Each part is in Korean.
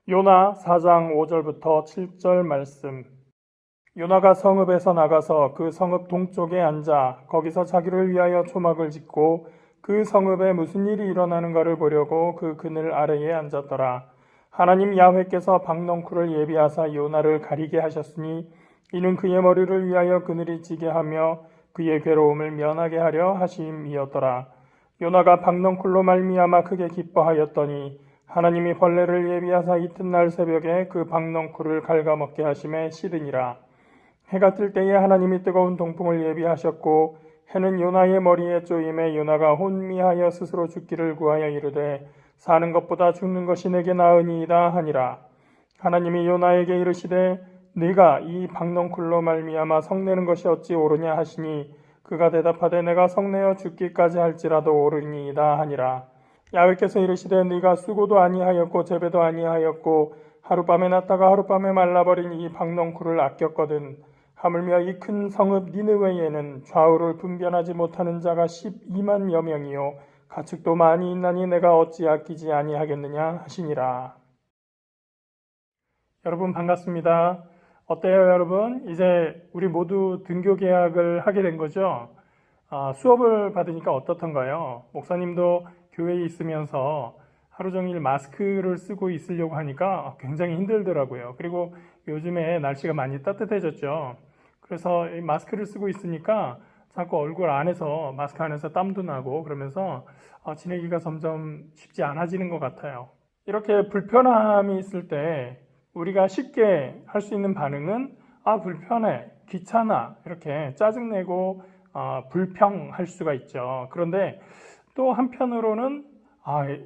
요나 4장 5절부터 7절 말씀. 요나가 성읍에서 나가서 그 성읍 동쪽에 앉아 거기서 자기를 위하여 초막을 짓고 그 성읍에 무슨 일이 일어나는가를 보려고 그 그늘 아래에 앉았더라. 하나님 야훼께서 박넝쿨을 예비하사 요나를 가리게 하셨으니 이는 그의 머리를 위하여 그늘이 지게 하며 그의 괴로움을 면하게 하려 하심이었더라. 요나가 박넝쿨로 말미암아 크게 기뻐하였더니 하나님이 벌레를 예비하사 이튿날 새벽에 그 박넝쿨을 갉아먹게 하심에 시드니라. 해가 뜰 때에 하나님이 뜨거운 동풍을 예비하셨고 해는 요나의 머리에 쪼임에 요나가 혼미하여 스스로 죽기를 구하여 이르되 사는 것보다 죽는 것이 내게 나으니이다 하니라. 하나님이 요나에게 이르시되 네가 이 박넝쿨로 말미암아 성내는 것이 어찌 옳으냐 하시니 그가 대답하되 내가 성내어 죽기까지 할지라도 옳으니이다 하니라. 야훼께서 이르시되 네가 수고도 아니하였고 재배도 아니하였고 하룻밤에 났다가 하룻밤에 말라버린 이 박넝쿨을 아꼈거든. 하물며 이 큰 성읍 니느웨에는 좌우를 분변하지 못하는 자가 12만여 명이요 가축도 많이 있나니 내가 어찌 아끼지 아니하겠느냐 하시니라. 여러분 반갑습니다. 어때요 여러분? 이제 우리 모두 등교 계약을 하게 된 거죠? 수업을 받으니까 어떻던가요? 목사님도 교회에 있으면서 하루 종일 마스크를 쓰고 있으려고 하니까 굉장히 힘들더라고요. 그리고 요즘에 날씨가 많이 따뜻해졌죠. 그래서 이 마스크를 쓰고 있으니까 자꾸 얼굴 안에서 마스크 안에서 땀도 나고 그러면서 지내기가 점점 쉽지 않아지는 것 같아요. 이렇게 불편함이 있을 때 우리가 쉽게 할 수 있는 반응은 불편해, 귀찮아 이렇게 짜증내고 불평할 수가 있죠. 그런데 또 한편으로는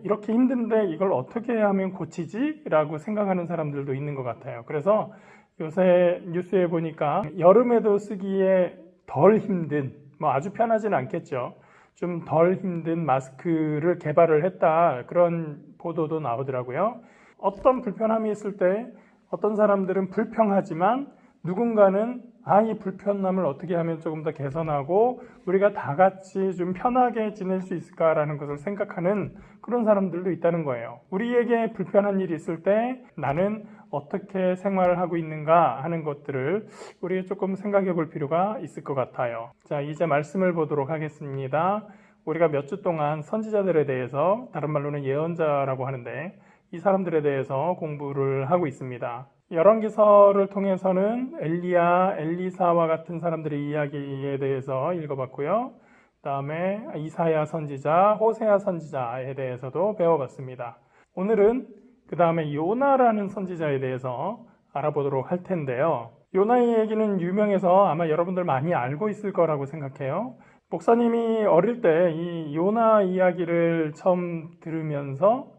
이렇게 힘든데 이걸 어떻게 하면 고치지? 라고 생각하는 사람들도 있는 것 같아요. 그래서 요새 뉴스에 보니까 여름에도 쓰기에 덜 힘든, 아주 편하진 않겠죠. 좀 덜 힘든 마스크를 개발을 했다. 그런 보도도 나오더라고요. 어떤 불편함이 있을 때 어떤 사람들은 불평하지만 누군가는 이 불편함을 어떻게 하면 조금 더 개선하고 우리가 다 같이 좀 편하게 지낼 수 있을까라는 것을 생각하는 그런 사람들도 있다는 거예요. 우리에게 불편한 일이 있을 때 나는 어떻게 생활을 하고 있는가 하는 것들을 우리가 조금 생각해 볼 필요가 있을 것 같아요. 자, 이제 말씀을 보도록 하겠습니다. 우리가 몇 주 동안 선지자들에 대해서, 다른 말로는 예언자라고 하는데 이 사람들에 대해서 공부를 하고 있습니다. 열왕기서를 통해서는 엘리야, 엘리사와 같은 사람들의 이야기에 대해서 읽어봤고요. 그 다음에 이사야 선지자, 호세아 선지자에 대해서도 배워봤습니다. 오늘은 그 다음에 요나라는 선지자에 대해서 알아보도록 할 텐데요. 요나의 얘기는 유명해서 아마 여러분들 많이 알고 있을 거라고 생각해요. 목사님이 어릴 때 이 요나 이야기를 처음 들으면서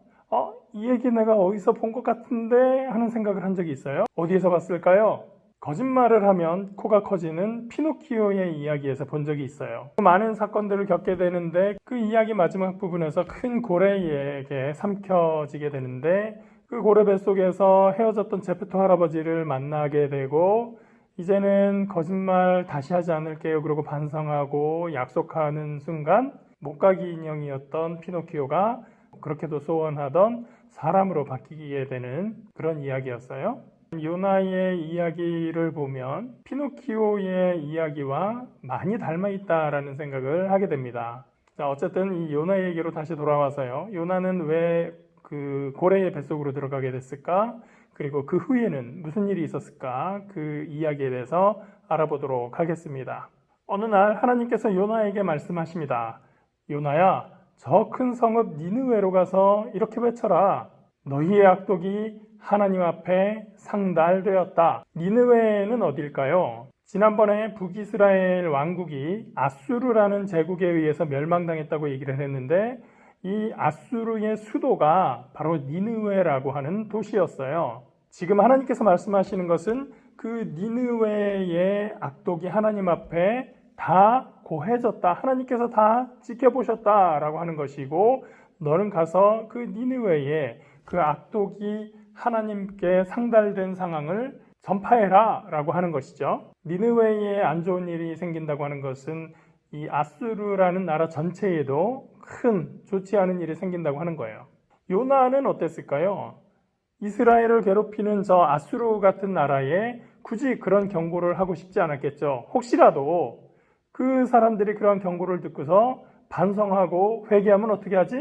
이 얘기 내가 어디서 본 것 같은데 하는 생각을 한 적이 있어요. 어디에서 봤을까요? 거짓말을 하면 코가 커지는 피노키오의 이야기에서 본 적이 있어요. 많은 사건들을 겪게 되는데 그 이야기 마지막 부분에서 큰 고래에게 삼켜지게 되는데 그 고래 뱃속에서 헤어졌던 제페토 할아버지를 만나게 되고 이제는 거짓말 다시 하지 않을게요. 그러고 반성하고 약속하는 순간 목각이 인형이었던 피노키오가 그렇게도 소원하던 사람으로 바뀌게 되는 그런 이야기였어요. 요나의 이야기를 보면 피노키오의 이야기와 많이 닮아 있다라는 생각을 하게 됩니다. 자, 어쨌든 이 요나 얘기로 다시 돌아와서요. 요나는 왜 그 고래의 뱃속으로 들어가게 됐을까? 그리고 그 후에는 무슨 일이 있었을까? 그 이야기에 대해서 알아보도록 하겠습니다. 어느 날 하나님께서 요나에게 말씀하십니다. 요나야, 저 큰 성읍 니느웨로 가서 이렇게 외쳐라. 너희의 악독이 하나님 앞에 상달되었다. 니느웨는 어딜까요? 지난번에 북이스라엘 왕국이 아수르라는 제국에 의해서 멸망당했다고 얘기를 했는데 이 아수르의 수도가 바로 니느웨라고 하는 도시였어요. 지금 하나님께서 말씀하시는 것은 그 니느웨의 악독이 하나님 앞에 다 고해졌다. 하나님께서 다 지켜보셨다라고 하는 것이고 너는 가서 그 니느웨에 그 악독이 하나님께 상달된 상황을 전파해라 라고 하는 것이죠. 니느웨에 안 좋은 일이 생긴다고 하는 것은 이 아수르라는 나라 전체에도 큰 좋지 않은 일이 생긴다고 하는 거예요. 요나는 어땠을까요? 이스라엘을 괴롭히는 저 아수르 같은 나라에 굳이 그런 경고를 하고 싶지 않았겠죠. 혹시라도 그 사람들이 그런 경고를 듣고서 반성하고 회개하면 어떻게 하지?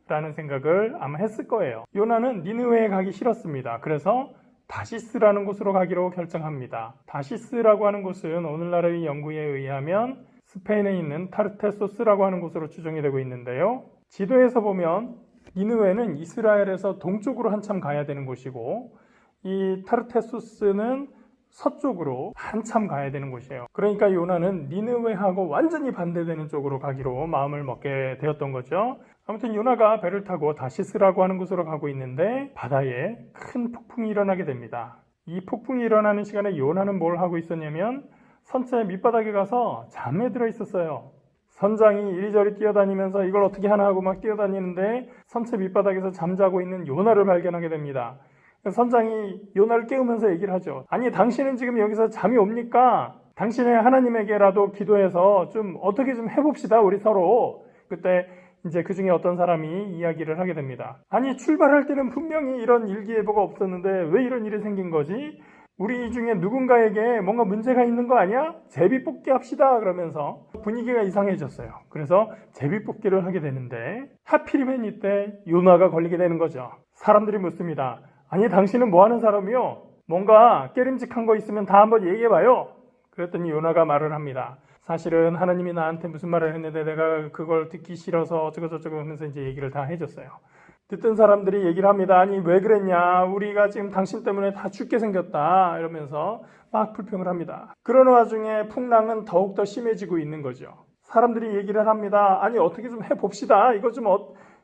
라는 생각을 아마 했을 거예요. 요나는 니느웨에 가기 싫었습니다. 그래서 다시스라는 곳으로 가기로 결정합니다. 다시스라고 하는 곳은 오늘날의 연구에 의하면 스페인에 있는 타르테소스라고 하는 곳으로 추정이 되고 있는데요. 지도에서 보면 니느웨는 이스라엘에서 동쪽으로 한참 가야 되는 곳이고 이 타르테소스는 서쪽으로 한참 가야 되는 곳이에요. 그러니까 요나는 니느웨하고 완전히 반대되는 쪽으로 가기로 마음을 먹게 되었던 거죠. 아무튼 요나가 배를 타고 다시스라고 하는 곳으로 가고 있는데 바다에 큰 폭풍이 일어나게 됩니다. 이 폭풍이 일어나는 시간에 요나는 뭘 하고 있었냐면 선체 밑바닥에 가서 잠에 들어 있었어요. 선장이 이리저리 뛰어다니면서 이걸 어떻게 하나 하고 막 뛰어다니는데 선체 밑바닥에서 잠자고 있는 요나를 발견하게 됩니다. 선장이 요나를 깨우면서 얘기를 하죠. 아니, 당신은 지금 여기서 잠이 옵니까? 당신의 하나님에게라도 기도해서 좀 어떻게 좀 해봅시다, 우리 서로. 그때 이제 그 중에 어떤 사람이 이야기를 하게 됩니다. 아니, 출발할 때는 분명히 이런 일기예보가 없었는데 왜 이런 일이 생긴 거지? 우리 중에 누군가에게 뭔가 문제가 있는 거 아니야? 제비뽑기 합시다 그러면서 분위기가 이상해졌어요. 그래서 제비뽑기를 하게 되는데 하필이면 이때 요나가 걸리게 되는 거죠. 사람들이 묻습니다. 아니, 당신은 뭐 하는 사람이요? 뭔가 깨림직한 거 있으면 다 한번 얘기해봐요. 그랬더니 요나가 말을 합니다. 사실은 하나님이 나한테 무슨 말을 했는데 내가 그걸 듣기 싫어서 어쩌고저쩌고 하면서 이제 얘기를 다 해줬어요. 듣던 사람들이 얘기를 합니다. 아니, 왜 그랬냐? 우리가 지금 당신 때문에 다 죽게 생겼다. 이러면서 막 불평을 합니다. 그러는 와중에 풍랑은 더욱더 심해지고 있는 거죠. 사람들이 얘기를 합니다. 아니, 어떻게 좀 해봅시다. 이거 좀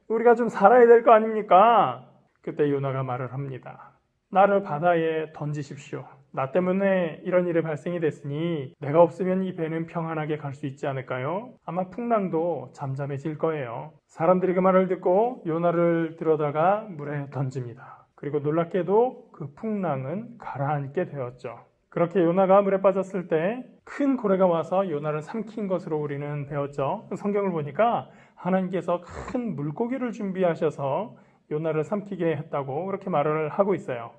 우리가 좀 살아야 될 거 아닙니까? 그때 요나가 말을 합니다. 나를 바다에 던지십시오. 나 때문에 이런 일이 발생이 됐으니 내가 없으면 이 배는 평안하게 갈 수 있지 않을까요? 아마 풍랑도 잠잠해질 거예요. 사람들이 그 말을 듣고 요나를 들어다가 물에 던집니다. 그리고 놀랍게도 그 풍랑은 가라앉게 되었죠. 그렇게 요나가 물에 빠졌을 때 큰 고래가 와서 요나를 삼킨 것으로 우리는 배웠죠. 성경을 보니까 하나님께서 큰 물고기를 준비하셔서 요나를 삼키게 했다고 그렇게 말을 하고 있어요.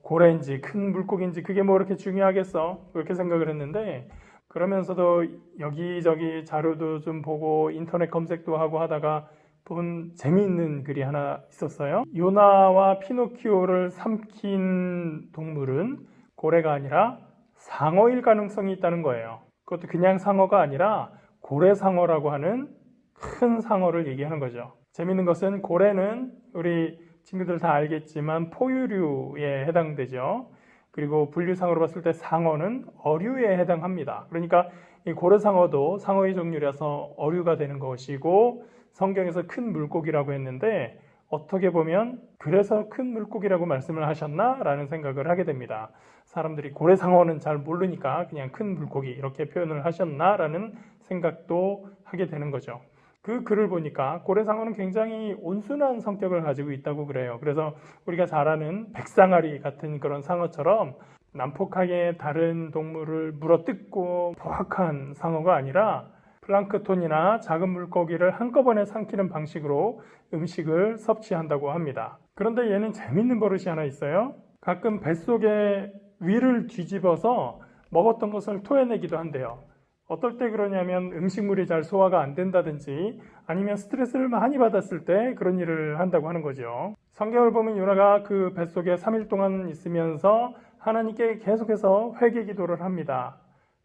고래인지 큰 물고기인지 그게 뭐 그렇게 중요하겠어? 그렇게 생각을 했는데 그러면서도 여기저기 자료도 좀 보고 인터넷 검색도 하고 하다가 본 재미있는 글이 하나 있었어요. 요나와 피노키오를 삼킨 동물은 고래가 아니라 상어일 가능성이 있다는 거예요. 그것도 그냥 상어가 아니라 고래상어라고 하는 큰 상어를 얘기하는 거죠. 재미있는 것은 고래는 우리 친구들 다 알겠지만 포유류에 해당되죠. 그리고 분류상으로 봤을 때 상어는 어류에 해당합니다. 그러니까 이 고래상어도 상어의 종류라서 어류가 되는 것이고 성경에서 큰 물고기라고 했는데 어떻게 보면 그래서 큰 물고기라고 말씀을 하셨나? 라는 생각을 하게 됩니다. 사람들이 고래상어는 잘 모르니까 그냥 큰 물고기 이렇게 표현을 하셨나? 라는 생각도 하게 되는 거죠. 그 글을 보니까 고래상어는 굉장히 온순한 성격을 가지고 있다고 그래요. 그래서 우리가 잘 아는 백상아리 같은 그런 상어처럼 난폭하게 다른 동물을 물어뜯고 포악한 상어가 아니라 플랑크톤이나 작은 물고기를 한꺼번에 삼키는 방식으로 음식을 섭취한다고 합니다. 그런데 얘는 재밌는 버릇이 하나 있어요. 가끔 뱃속에 위를 뒤집어서 먹었던 것을 토해내기도 한대요. 어떨 때 그러냐면 음식물이 잘 소화가 안 된다든지 아니면 스트레스를 많이 받았을 때 그런 일을 한다고 하는 거죠. 성경을 보면 요나가 그 뱃속에 3일 동안 있으면서 하나님께 계속해서 회개 기도를 합니다.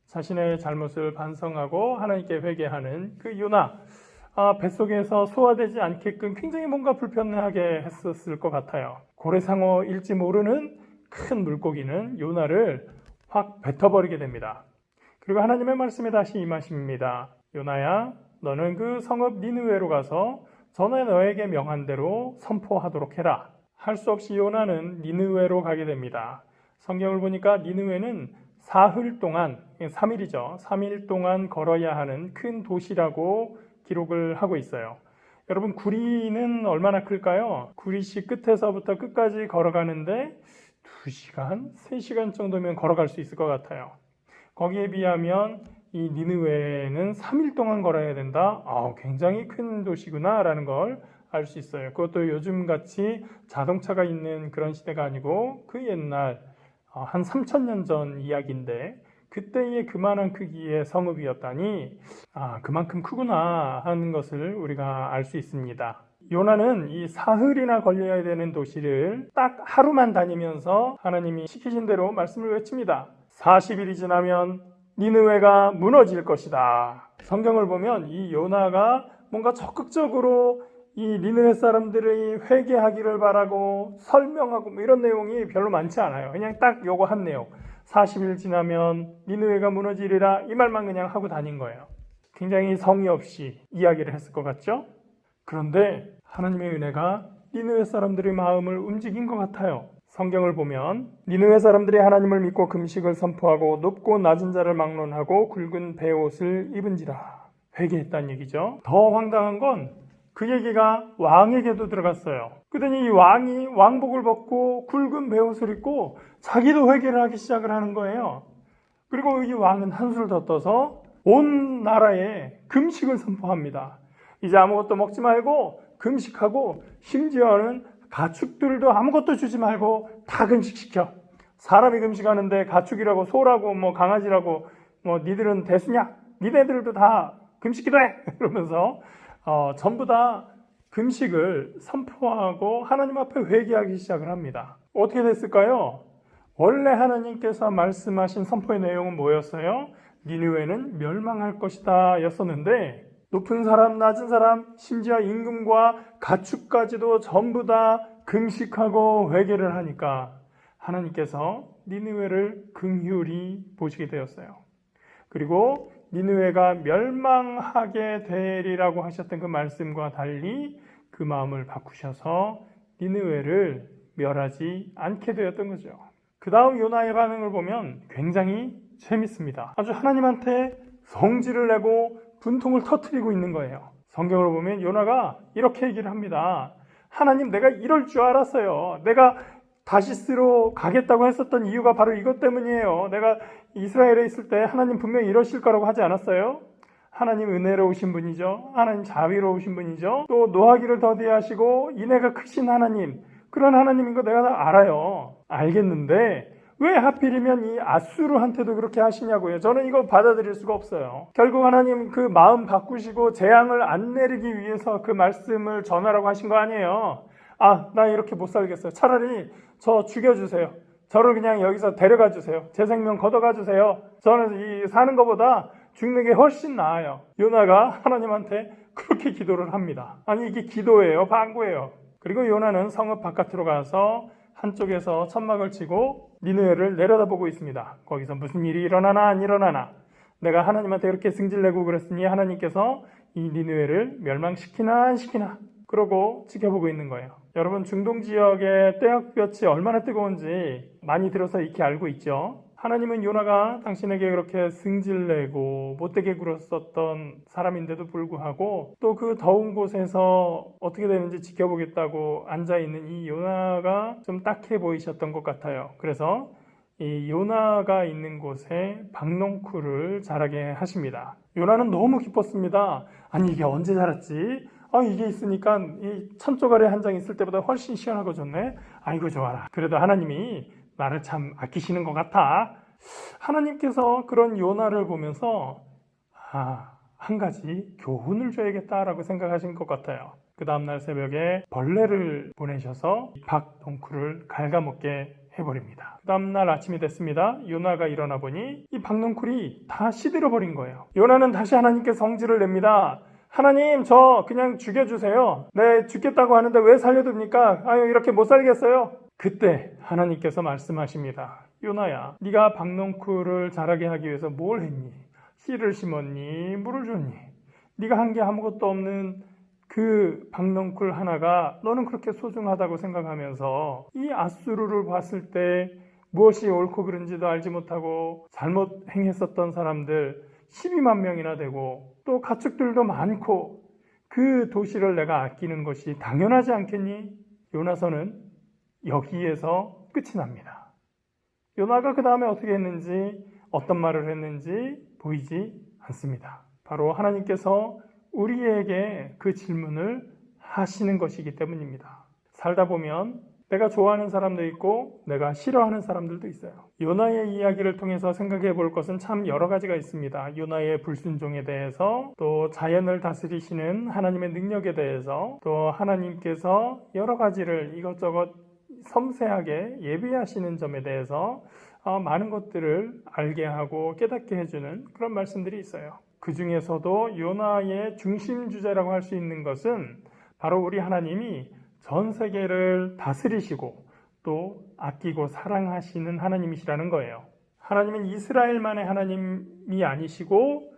자신의 잘못을 반성하고 하나님께 회개하는 그 요나, 뱃속에서 소화되지 않게끔 굉장히 뭔가 불편하게 했었을 것 같아요. 고래상어일지 모르는 큰 물고기는 요나를 확 뱉어버리게 됩니다. 그리고 하나님의 말씀에 다시 임하십니다. 요나야, 너는 그 성읍 니느웨로 가서 전에 너에게 명한 대로 선포하도록 해라. 할 수 없이 요나는 니느웨로 가게 됩니다. 성경을 보니까 니느웨는 사흘 동안, 3일이죠. 3일 동안 걸어야 하는 큰 도시라고 기록을 하고 있어요. 여러분, 구리는 얼마나 클까요? 구리시 끝에서부터 끝까지 걸어가는데 2시간, 3시간 정도면 걸어갈 수 있을 것 같아요. 거기에 비하면 이 니느웨는 3일 동안 걸어야 된다. 굉장히 큰 도시구나 라는 걸 알 수 있어요. 그것도 요즘같이 자동차가 있는 그런 시대가 아니고 그 옛날 한 3,000년 전 이야기인데 그때의 그만한 크기의 성읍이었다니 그만큼 크구나 하는 것을 우리가 알 수 있습니다. 요나는 이 사흘이나 걸려야 되는 도시를 딱 하루만 다니면서 하나님이 시키신 대로 말씀을 외칩니다. 40일이 지나면 니느웨가 무너질 것이다. 성경을 보면 이 요나가 뭔가 적극적으로 이 니느웨 사람들의 회개하기를 바라고 설명하고 이런 내용이 별로 많지 않아요. 그냥 딱 요거 한 내용. 40일 지나면 니느웨가 무너지리라 이 말만 그냥 하고 다닌 거예요. 굉장히 성의 없이 이야기를 했을 것 같죠? 그런데 하나님의 은혜가 니느웨 사람들의 마음을 움직인 것 같아요. 성경을 보면 니느웨 사람들이 하나님을 믿고 금식을 선포하고 높고 낮은 자를 막론하고 굵은 베옷을 입은지라 회개했다는 얘기죠. 더 황당한 건 그 얘기가 왕에게도 들어갔어요. 그러더니 이 왕이 왕복을 벗고 굵은 베옷을 입고 자기도 회개를 하기 시작을 하는 거예요. 그리고 이 왕은 한술 더 떠서 온 나라에 금식을 선포합니다. 이제 아무것도 먹지 말고 금식하고 심지어는 가축들도 아무것도 주지 말고 다 금식시켜. 사람이 금식하는데 가축이라고 소라고 뭐 강아지라고 뭐 니들은 대수냐? 니네들도 다 금식기도 해! 이러면서 전부 다 금식을 선포하고 하나님 앞에 회개하기 시작을 합니다. 어떻게 됐을까요? 원래 하나님께서 말씀하신 선포의 내용은 뭐였어요? 니느웨는 멸망할 것이다 였었는데 높은 사람, 낮은 사람, 심지어 임금과 가축까지도 전부 다 금식하고 회개를 하니까 하나님께서 니느웨를 긍휼히 보시게 되었어요. 그리고 니느웨가 멸망하게 되리라고 하셨던 그 말씀과 달리 그 마음을 바꾸셔서 니느웨를 멸하지 않게 되었던 거죠. 그 다음 요나의 반응을 보면 굉장히 재밌습니다. 아주 하나님한테 성질을 내고 분통을 터뜨리고 있는 거예요. 성경을 보면 요나가 이렇게 얘기를 합니다. 하나님, 내가 이럴 줄 알았어요. 내가 다시스로 가겠다고 했었던 이유가 바로 이것 때문이에요. 내가 이스라엘에 있을 때 하나님 분명히 이러실 거라고 하지 않았어요? 하나님 은혜로우신 분이죠. 하나님 자비로우신 분이죠. 또 노하기를 더디하시고 인애가 크신 하나님, 그런 하나님인 거 내가 다 알아요. 알겠는데 왜 하필이면 이 아수르한테도 그렇게 하시냐고요. 저는 이거 받아들일 수가 없어요. 결국 하나님 그 마음 바꾸시고 재앙을 안 내리기 위해서 그 말씀을 전하라고 하신 거 아니에요. 나 이렇게 못 살겠어요. 차라리 저 죽여주세요. 저를 그냥 여기서 데려가 주세요. 제 생명 걷어가 주세요. 저는 이 사는 것보다 죽는 게 훨씬 나아요. 요나가 하나님한테 그렇게 기도를 합니다. 아니 이게 기도예요? 방구예요? 그리고 요나는 성읍 바깥으로 가서 한쪽에서 천막을 치고 니느웨를 내려다보고 있습니다. 거기서 무슨 일이 일어나나 안 일어나나 내가 하나님한테 이렇게 승질내고 그랬으니 하나님께서 이 니느웨를 멸망시키나 안 시키나 그러고 지켜보고 있는 거예요. 여러분 중동 지역의 떼약볕이 얼마나 뜨거운지 많이 들어서 익히 알고 있죠. 하나님은 요나가 당신에게 그렇게 승질내고 못되게 굴었었던 사람인데도 불구하고 또 그 더운 곳에서 어떻게 되는지 지켜보겠다고 앉아있는 이 요나가 좀 딱해 보이셨던 것 같아요. 그래서 이 요나가 있는 곳에 박농쿨을 자라게 하십니다. 요나는 너무 기뻤습니다. 아니 이게 언제 자랐지? 이게 있으니까 이 천조가리 한 장 있을 때보다 훨씬 시원하고 좋네. 아이고 좋아라. 그래도 하나님이 나를 참 아끼시는 것 같아. 하나님께서 그런 요나를 보면서 한 가지 교훈을 줘야겠다라고 생각하신 것 같아요. 그 다음날 새벽에 벌레를 보내셔서 박농쿨을 갉아먹게 해버립니다. 그 다음날 아침이 됐습니다. 요나가 일어나 보니 이 박농쿨이 다 시들어버린 거예요. 요나는 다시 하나님께 성질을 냅니다. 하나님 저 그냥 죽여주세요. 네 죽겠다고 하는데 왜 살려둡니까? 이렇게 못 살겠어요. 그때 하나님께서 말씀하십니다. 요나야 네가 박농쿨을 자라게 하기 위해서 뭘 했니? 씨를 심었니? 물을 줬니? 네가 한 게 아무것도 없는 그 박농쿨 하나가 너는 그렇게 소중하다고 생각하면서 이 아수르를 봤을 때 무엇이 옳고 그른지도 알지 못하고 잘못 행했었던 사람들 12만 명이나 되고 또 가축들도 많고 그 도시를 내가 아끼는 것이 당연하지 않겠니? 요나서는 여기에서 끝이 납니다. 요나가 그 다음에 어떻게 했는지 어떤 말을 했는지 보이지 않습니다. 바로 하나님께서 우리에게 그 질문을 하시는 것이기 때문입니다. 살다 보면 내가 좋아하는 사람도 있고 내가 싫어하는 사람들도 있어요. 요나의 이야기를 통해서 생각해 볼 것은 참 여러 가지가 있습니다. 요나의 불순종에 대해서, 또 자연을 다스리시는 하나님의 능력에 대해서, 또 하나님께서 여러 가지를 이것저것 섬세하게 예비하시는 점에 대해서 많은 것들을 알게 하고 깨닫게 해주는 그런 말씀들이 있어요. 그 중에서도 요나의 중심 주제라고 할 수 있는 것은 바로 우리 하나님이 전 세계를 다스리시고 또 아끼고 사랑하시는 하나님이시라는 거예요. 하나님은 이스라엘만의 하나님이 아니시고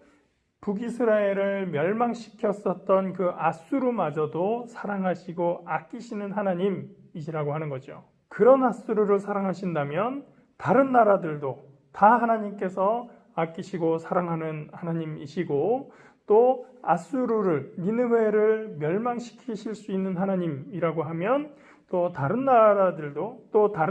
북이스라엘을 멸망시켰었던 그 아수르마저도 사랑하시고 아끼시는 하나님이시라고 하는 거죠. 그런 아수르를 사랑하신다면 다른 나라들도 다 하나님께서 아끼시고 사랑하는 하나님이시고, 또 아수르를, 니느웨를 멸망시키실 수 있는 하나님이라고 하면 또 다른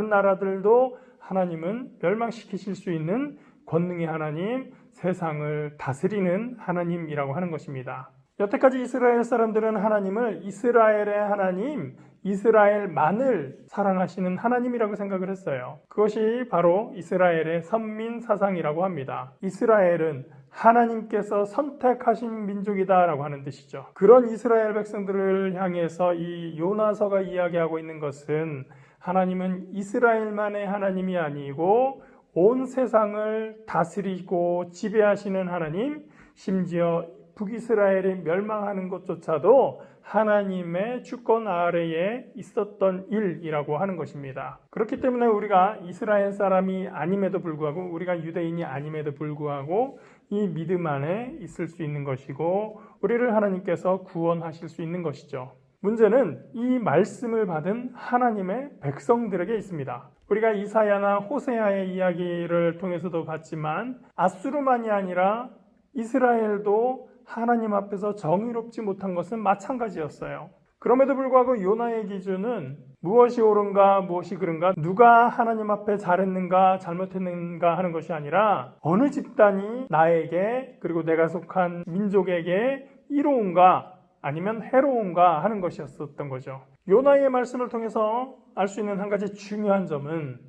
나라들도 하나님은 멸망시키실 수 있는 권능의 하나님, 세상을 다스리는 하나님이라고 하는 것입니다. 여태까지 이스라엘 사람들은 하나님을 이스라엘의 하나님, 이스라엘만을 사랑하시는 하나님이라고 생각을 했어요. 그것이 바로 이스라엘의 선민 사상이라고 합니다. 이스라엘은 하나님께서 선택하신 민족이다라고 하는 뜻이죠. 그런 이스라엘 백성들을 향해서 이 요나서가 이야기하고 있는 것은 하나님은 이스라엘만의 하나님이 아니고 온 세상을 다스리고 지배하시는 하나님, 심지어 북이스라엘이 멸망하는 것조차도 하나님의 주권 아래에 있었던 일이라고 하는 것입니다. 그렇기 때문에 우리가 이스라엘 사람이 아님에도 불구하고, 우리가 유대인이 아님에도 불구하고 이 믿음 안에 있을 수 있는 것이고 우리를 하나님께서 구원하실 수 있는 것이죠. 문제는 이 말씀을 받은 하나님의 백성들에게 있습니다. 우리가 이사야나 호세아의 이야기를 통해서도 봤지만 아수르만이 아니라 이스라엘도 하나님 앞에서 정의롭지 못한 것은 마찬가지였어요. 그럼에도 불구하고 요나의 기준은 무엇이 옳은가 무엇이 그른가, 누가 하나님 앞에 잘했는가 잘못했는가 하는 것이 아니라 어느 집단이 나에게, 그리고 내가 속한 민족에게 이로운가 아니면 해로운가 하는 것이었던 거죠. 요나의 말씀을 통해서 알 수 있는 한 가지 중요한 점은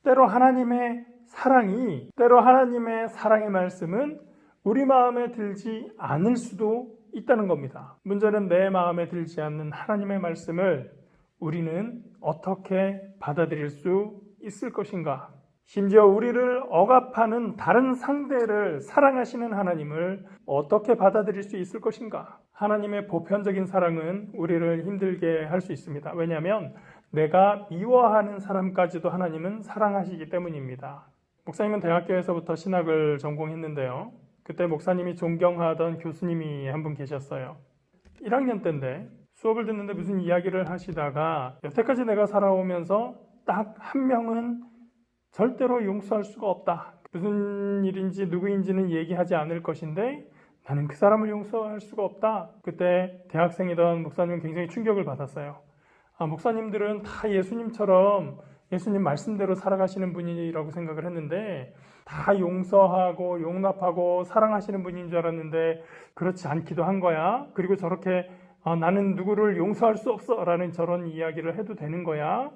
때로 하나님의 사랑의 말씀은 우리 마음에 들지 않을 수도 있다는 겁니다. 문제는 내 마음에 들지 않는 하나님의 말씀을 우리는 어떻게 받아들일 수 있을 것인가? 심지어 우리를 억압하는 다른 상대를 사랑하시는 하나님을 어떻게 받아들일 수 있을 것인가? 하나님의 보편적인 사랑은 우리를 힘들게 할 수 있습니다. 왜냐하면 내가 미워하는 사람까지도 하나님은 사랑하시기 때문입니다. 목사님은 대학교에서부터 신학을 전공했는데요. 그때 목사님이 존경하던 교수님이 한 분 계셨어요. 1학년 때인데 수업을 듣는데 무슨 이야기를 하시다가 여태까지 내가 살아오면서 딱 한 명은 절대로 용서할 수가 없다. 무슨 일인지 누구인지는 얘기하지 않을 것인데 나는 그 사람을 용서할 수가 없다. 그때 대학생이던 목사님은 굉장히 충격을 받았어요. 목사님들은 다 예수님처럼 예수님 말씀대로 살아가시는 분이라고 생각을 했는데 다 용서하고 용납하고 사랑하시는 분인 줄 알았는데 그렇지 않기도 한 거야. 그리고 저렇게 나는 누구를 용서할 수 없어 라는 저런 이야기를 해도 되는 거야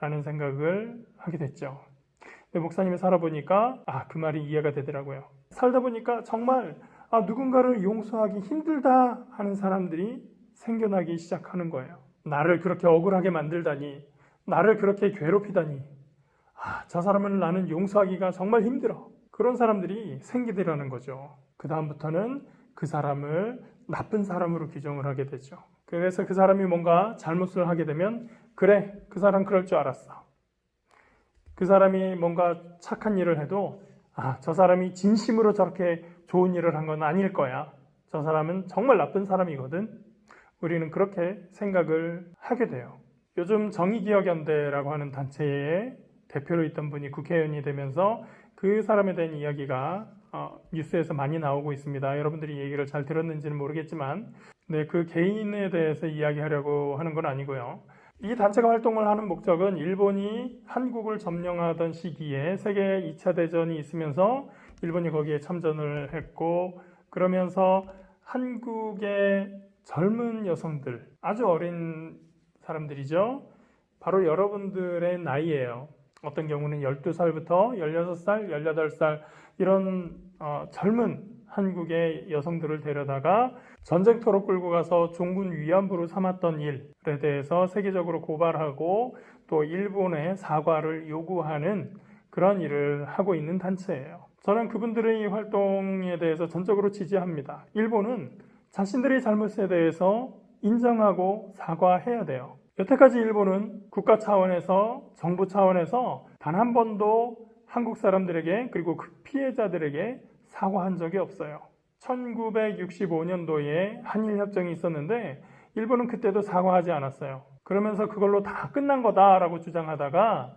라는 생각을 하게 됐죠. 근데 목사님이 살아보니까 그 말이 이해가 되더라고요. 살다 보니까 정말 누군가를 용서하기 힘들다 하는 사람들이 생겨나기 시작하는 거예요. 나를 그렇게 억울하게 만들다니, 나를 그렇게 괴롭히다니, 저 사람은 나는 용서하기가 정말 힘들어. 그런 사람들이 생기더라는 거죠. 그 다음부터는 그 사람을 나쁜 사람으로 규정을 하게 되죠. 그래서 그 사람이 뭔가 잘못을 하게 되면 그래, 그 사람 그럴 줄 알았어. 그 사람이 뭔가 착한 일을 해도 저 사람이 진심으로 저렇게 좋은 일을 한 건 아닐 거야. 저 사람은 정말 나쁜 사람이거든. 우리는 그렇게 생각을 하게 돼요. 요즘 정의기억연대라고 하는 단체의 대표로 있던 분이 국회의원이 되면서 그 사람에 대한 이야기가 뉴스에서 많이 나오고 있습니다. 여러분들이 얘기를 잘 들었는지는 모르겠지만 그 개인에 대해서 이야기하려고 하는 건 아니고요. 이 단체가 활동을 하는 목적은 일본이 한국을 점령하던 시기에 세계 2차 대전이 있으면서 일본이 거기에 참전을 했고, 그러면서 한국의 젊은 여성들, 아주 어린 사람들이죠. 바로 여러분들의 나이예요. 어떤 경우는 12살부터 16살, 18살 이런 젊은 한국의 여성들을 데려다가 전쟁터로 끌고 가서 종군 위안부로 삼았던 일에 대해서 세계적으로 고발하고 또 일본에 사과를 요구하는 그런 일을 하고 있는 단체예요. 저는 그분들의 활동에 대해서 전적으로 지지합니다. 일본은 자신들의 잘못에 대해서 인정하고 사과해야 돼요. 여태까지 일본은 국가 차원에서, 정부 차원에서 단 한 번도 한국 사람들에게 그리고 그 피해자들에게 사과한 적이 없어요. 1965년도에 한일협정이 있었는데 일본은 그때도 사과하지 않았어요. 그러면서 그걸로 다 끝난 거다라고 주장하다가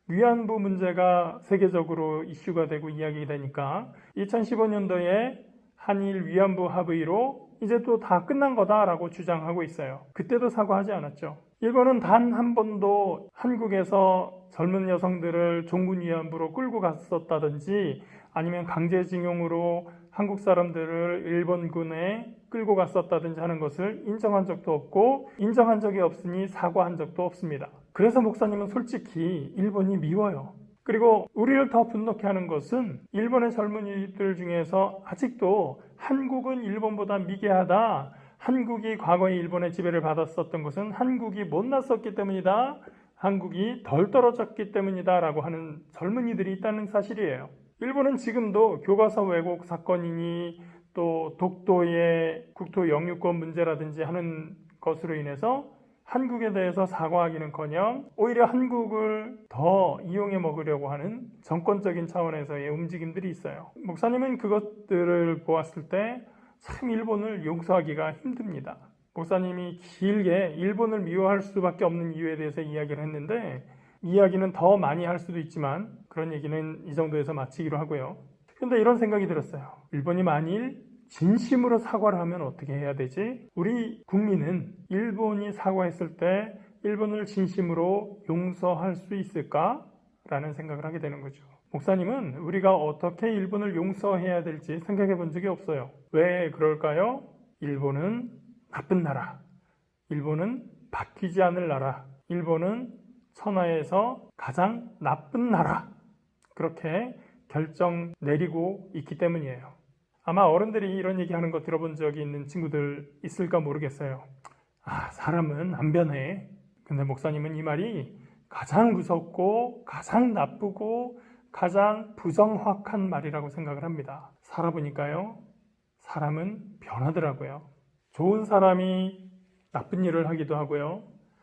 위안부 문제가 세계적으로 이슈가 되고 이야기가 되니까 2015년도에 한일 위안부 합의로 이제 또 다 끝난 거다라고 주장하고 있어요. 그때도 사과하지 않았죠. 일본은 단 한 번도 한국에서 젊은 여성들을 종군 위안부로 끌고 갔었다든지 아니면 강제징용으로 한국 사람들을 일본군에 끌고 갔었다든지 하는 것을 인정한 적도 없고 인정한 적이 없으니 사과한 적도 없습니다. 그래서 목사님은 솔직히 일본이 미워요. 그리고 우리를 더 분노케 하는 것은 일본의 젊은이들 중에서 아직도 한국은 일본보다 미개하다. 한국이 과거에 일본의 지배를 받았었던 것은 한국이 못났었기 때문이다. 한국이 덜 떨어졌기 때문이다 라고 하는 젊은이들이 있다는 사실이에요. 일본은 지금도 교과서 왜곡 사건이니 또 독도의 국토 영유권 문제라든지 하는 것으로 인해서 한국에 대해서 사과하기는커녕 오히려 한국을 더 이용해 먹으려고 하는 정권적인 차원에서의 움직임들이 있어요. 목사님은 그것들을 보았을 때 참 일본을 용서하기가 힘듭니다. 목사님이 길게 일본을 미워할 수밖에 없는 이유에 대해서 이야기를 했는데 이야기는 더 많이 할 수도 있지만 그런 얘기는 이 정도에서 마치기로 하고요. 그런데 이런 생각이 들었어요. 일본이 만일 진심으로 사과를 하면 어떻게 해야 되지? 우리 국민은 일본이 사과했을 때 일본을 진심으로 용서할 수 있을까? 라는 생각을 하게 되는 거죠. 목사님은 우리가 어떻게 일본을 용서해야 될지 생각해 본 적이 없어요. 왜 그럴까요? 일본은 나쁜 나라. 일본은 바뀌지 않을 나라. 일본은 천하에서 가장 나쁜 나라. 그렇게 결정 내리고 있기 때문이에요. 아마 어른들이 이런 얘기하는 거 들어본 적이 있는 친구들 있을까 모르겠어요. 사람은 안 변해. 근데 목사님은 이 말이 가장 무섭고 가장 나쁘고 가장 부정확한 말이라고 생각을 합니다. 살아보니까요. 사람은 변하더라고요. 좋은 사람이 나쁜 일을 하기도 하고요.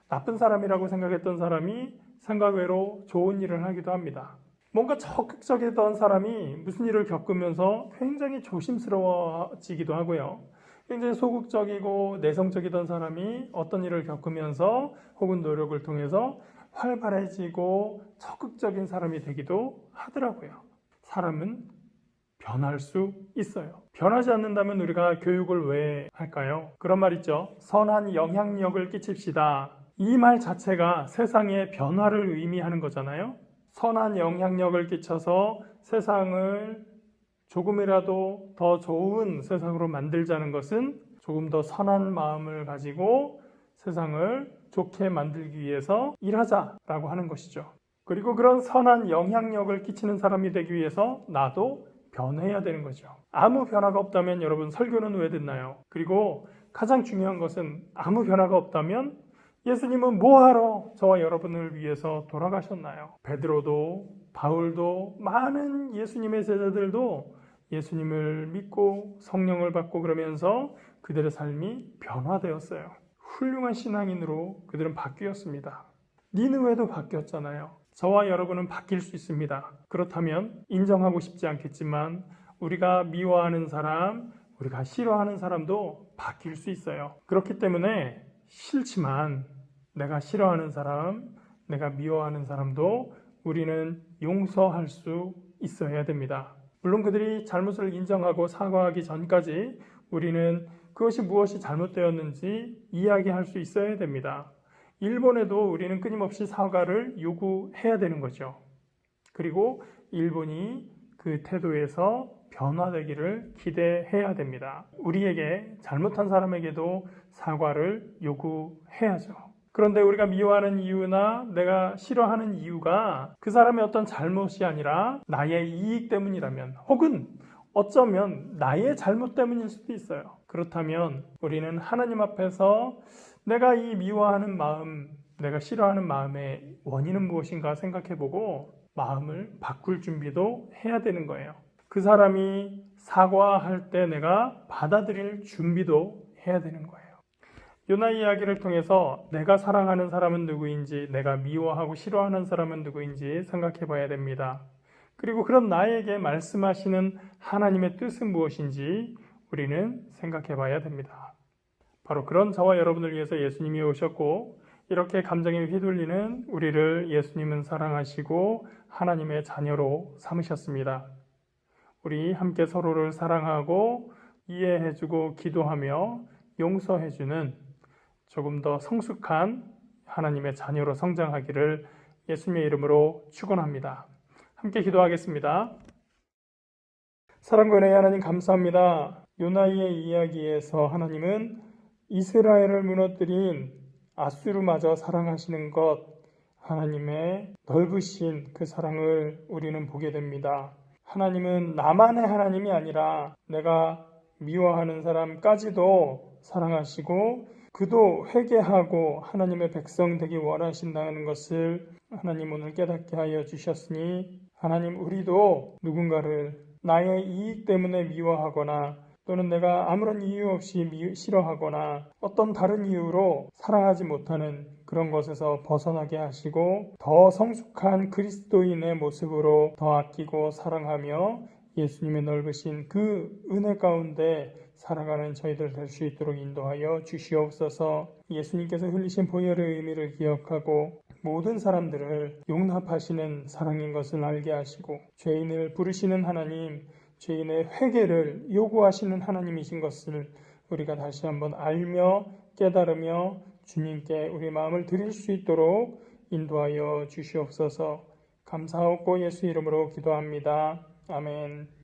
나쁜 사람이라고 생각했던 사람이 생각 외로 좋은 일을 하기도 합니다. 뭔가 적극적이던 사람이 무슨 일을 겪으면서 굉장히 조심스러워지기도 하고요. 굉장히 소극적이고 내성적이던 사람이 어떤 일을 겪으면서 혹은 노력을 통해서 활발해지고 적극적인 사람이 되기도 하더라고요. 사람은 변할 수 있어요. 변하지 않는다면 우리가 교육을 왜 할까요? 그런 말 있죠. 선한 영향력을 끼칩시다. 이 말 자체가 세상의 변화를 의미하는 거잖아요. 선한 영향력을 끼쳐서 세상을 조금이라도 더 좋은 세상으로 만들자는 것은 조금 더 선한 마음을 가지고 세상을 좋게 만들기 위해서 일하자라고 하는 것이죠. 그리고 그런 선한 영향력을 끼치는 사람이 되기 위해서 나도 변해야 되는 거죠. 아무 변화가 없다면 여러분 설교는 왜 듣나요? 그리고 가장 중요한 것은 아무 변화가 없다면 예수님은 뭐하러 저와 여러분을 위해서 돌아가셨나요? 베드로도 바울도 많은 예수님의 제자들도 예수님을 믿고 성령을 받고 그러면서 그들의 삶이 변화되었어요. 훌륭한 신앙인으로 그들은 바뀌었습니다. 니느웨도 바뀌었잖아요. 저와 여러분은 바뀔 수 있습니다. 그렇다면 인정하고 싶지 않겠지만 우리가 미워하는 사람, 우리가 싫어하는 사람도 바뀔 수 있어요. 그렇기 때문에 싫지만 내가 싫어하는 사람, 내가 미워하는 사람도 우리는 용서할 수 있어야 됩니다. 물론 그들이 잘못을 인정하고 사과하기 전까지 우리는 그것이 무엇이 잘못되었는지 이야기할 수 있어야 됩니다. 일본에도 우리는 끊임없이 사과를 요구해야 되는 거죠. 그리고 일본이 그 태도에서 변화되기를 기대해야 됩니다. 우리에게 잘못한 사람에게도 사과를 요구해야죠. 그런데 우리가 미워하는 이유나 내가 싫어하는 이유가 그 사람의 어떤 잘못이 아니라 나의 이익 때문이라면, 혹은 어쩌면 나의 잘못 때문일 수도 있어요. 그렇다면 우리는 하나님 앞에서 내가 이 미워하는 마음, 내가 싫어하는 마음의 원인은 무엇인가 생각해보고 마음을 바꿀 준비도 해야 되는 거예요. 그 사람이 사과할 때 내가 받아들일 준비도 해야 되는 거예요. 요나 이야기를 통해서 내가 사랑하는 사람은 누구인지, 내가 미워하고 싫어하는 사람은 누구인지 생각해 봐야 됩니다. 그리고 그런 나에게 말씀하시는 하나님의 뜻은 무엇인지 우리는 생각해 봐야 됩니다. 바로 그런 저와 여러분을 위해서 예수님이 오셨고, 이렇게 감정에 휘둘리는 우리를 예수님은 사랑하시고 하나님의 자녀로 삼으셨습니다. 우리 함께 서로를 사랑하고 이해해주고 기도하며 용서해주는 조금 더 성숙한 하나님의 자녀로 성장하기를 예수님의 이름으로 축원합니다. 함께 기도하겠습니다. 사랑과 은혜의 하나님 감사합니다. 요나의 이야기에서 하나님은 이스라엘을 무너뜨린 아수르마저 사랑하시는 것, 하나님의 넓으신 그 사랑을 우리는 보게 됩니다. 하나님은 나만의 하나님이 아니라 내가 미워하는 사람까지도 사랑하시고 그도 회개하고 하나님의 백성 되기 원하신다는 것을 하나님 오늘 깨닫게 하여 주셨으니, 하나님 우리도 누군가를 나의 이익 때문에 미워하거나 또는 내가 아무런 이유 없이 싫어하거나 어떤 다른 이유로 사랑하지 못하는 그런 것에서 벗어나게 하시고 더 성숙한 그리스도인의 모습으로 더 아끼고 사랑하며 예수님의 넓으신 그 은혜 가운데 살아가는 저희들 될 수 있도록 인도하여 주시옵소서. 예수님께서 흘리신 보혈의 의미를 기억하고 모든 사람들을 용납하시는 사랑인 것을 알게 하시고 죄인을 부르시는 하나님, 죄인의 회개를 요구하시는 하나님이신 것을 우리가 다시 한번 알며 깨달으며 주님께 우리 마음을 드릴 수 있도록 인도하여 주시옵소서. 감사하고 예수 이름으로 기도합니다. 아멘.